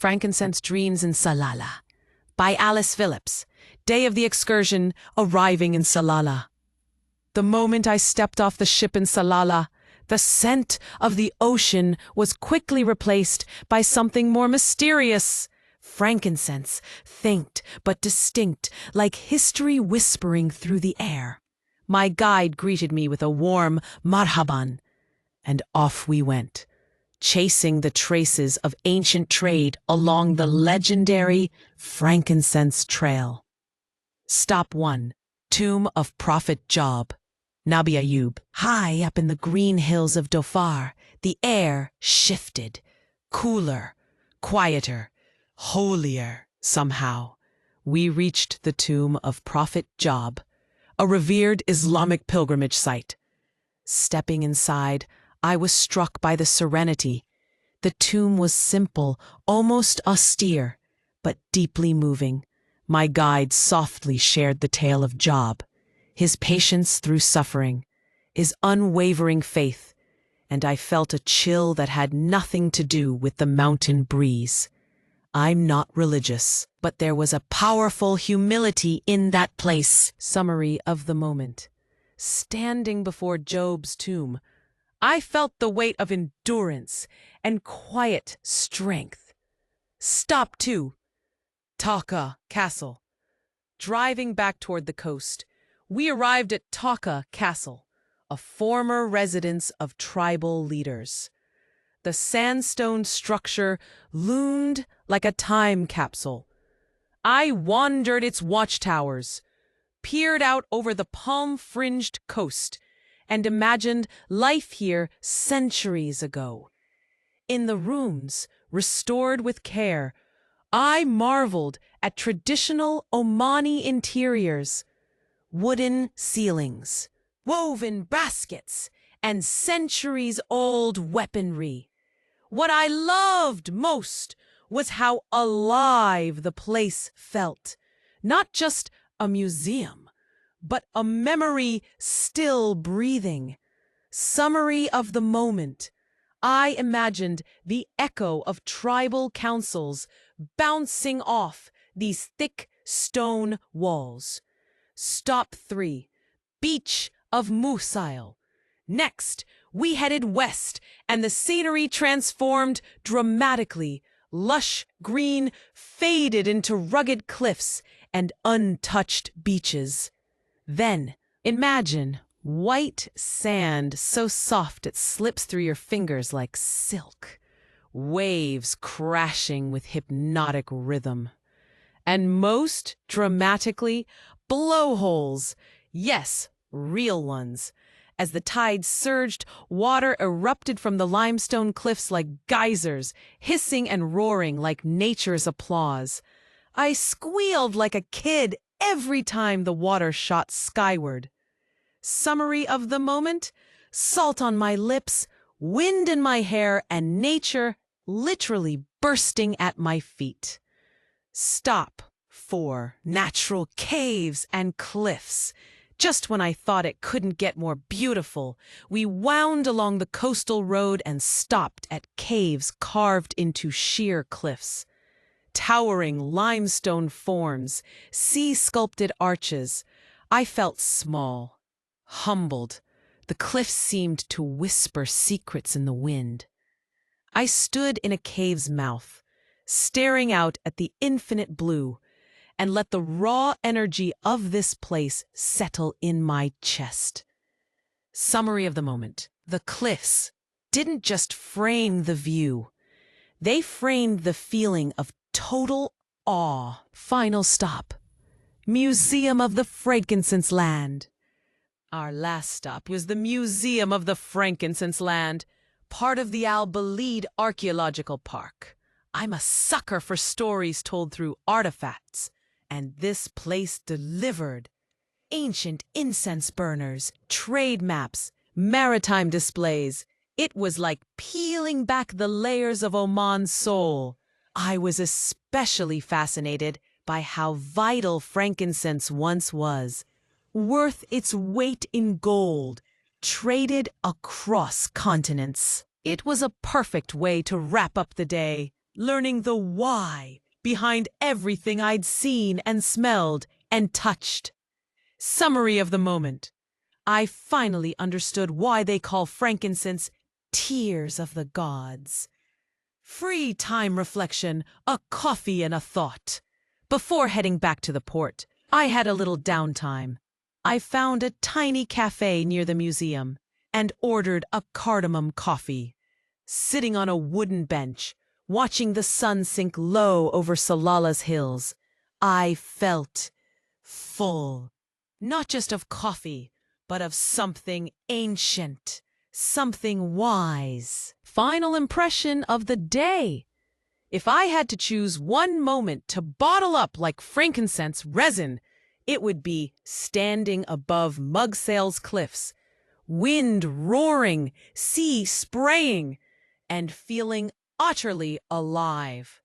Frankincense Dreams in Salalah by Alice Phillips. Day of the excursion, arriving in Salalah. The moment I stepped off the ship in Salalah, the scent of the ocean was quickly replaced by something more mysterious. Frankincense, faint but distinct, like history whispering through the air. My guide greeted me with a warm marhaban, and off we went, chasing the traces of ancient trade along the legendary Frankincense Trail. Stop 1. Tomb of Prophet Job, Nabi Ayub. High up in the green hills of Dhofar, the air shifted, cooler, quieter, holier somehow. We reached the tomb of Prophet Job, a revered Islamic pilgrimage site. Stepping inside, I was struck by the serenity. The tomb was simple, almost austere, but deeply moving. My guide softly shared the tale of Job, his patience through suffering, his unwavering faith, and I felt a chill that had nothing to do with the mountain breeze. I'm not religious, but there was a powerful humility in that place. Summary of the moment. Standing before Job's tomb, I felt the weight of endurance and quiet strength. Stop 2. Taka Castle. Driving back toward the coast, we arrived at Taka Castle, a former residence of tribal leaders. The sandstone structure loomed like a time capsule. I wandered its watchtowers, peered out over the palm-fringed coast, and imagined life here centuries ago. In the rooms, restored with care, I marveled at traditional Omani interiors, wooden ceilings, woven baskets, and centuries-old weaponry. What I loved most was how alive the place felt, not just a museum, but a memory still breathing. Summary of the moment. I imagined the echo of tribal councils bouncing off these thick stone walls. Stop 3. Beach of Musail. Next, we headed west, and the scenery transformed dramatically. Lush green faded into rugged cliffs and untouched beaches. Then, imagine white sand so soft it slips through your fingers like silk. Waves crashing with hypnotic rhythm. And most dramatically, blowholes. Yes, real ones. As the tide surged, water erupted from the limestone cliffs like geysers, hissing and roaring like nature's applause. I squealed like a kid every time the water shot skyward. Summary of the moment: salt on my lips, wind in my hair, and nature literally bursting at my feet. Stop 4. Natural caves and cliffs. Just when I thought it couldn't get more beautiful, we wound along the coastal road and stopped at caves carved into sheer cliffs. Towering limestone forms, sea-sculpted arches. I felt small, humbled. The cliffs seemed to whisper secrets in the wind. I stood in a cave's mouth, staring out at the infinite blue, and let the raw energy of this place settle in my chest. Summary of the moment. The cliffs didn't just frame the view. They framed the feeling of total awe. Final stop. Museum of the Frankincense Land. Our last stop was the Museum of the Frankincense Land, part of the Al-Balid Archaeological Park. I'm a sucker for stories told through artifacts, and this place delivered. Ancient incense burners, trade maps, maritime displays. It was like peeling back the layers of Oman's soul. I was especially fascinated by how vital frankincense once was, worth its weight in gold, traded across continents. It was a perfect way to wrap up the day. learning the why behind everything I'd seen and smelled and touched. Summary of the moment. I finally understood why they call frankincense tears of the gods. Free time reflection, a coffee and a thought. Before heading back to the port, I had a little downtime. I found a tiny cafe near the museum and ordered a cardamom coffee. Sitting on a wooden bench, watching the sun sink low over Salalah's hills, I felt full. Not just of coffee, but of something ancient, something wise. Final impression of the day. If I had to choose one moment to bottle up like frankincense resin, it would be standing above Mugsail's cliffs, wind roaring, sea spraying, and feeling utterly alive.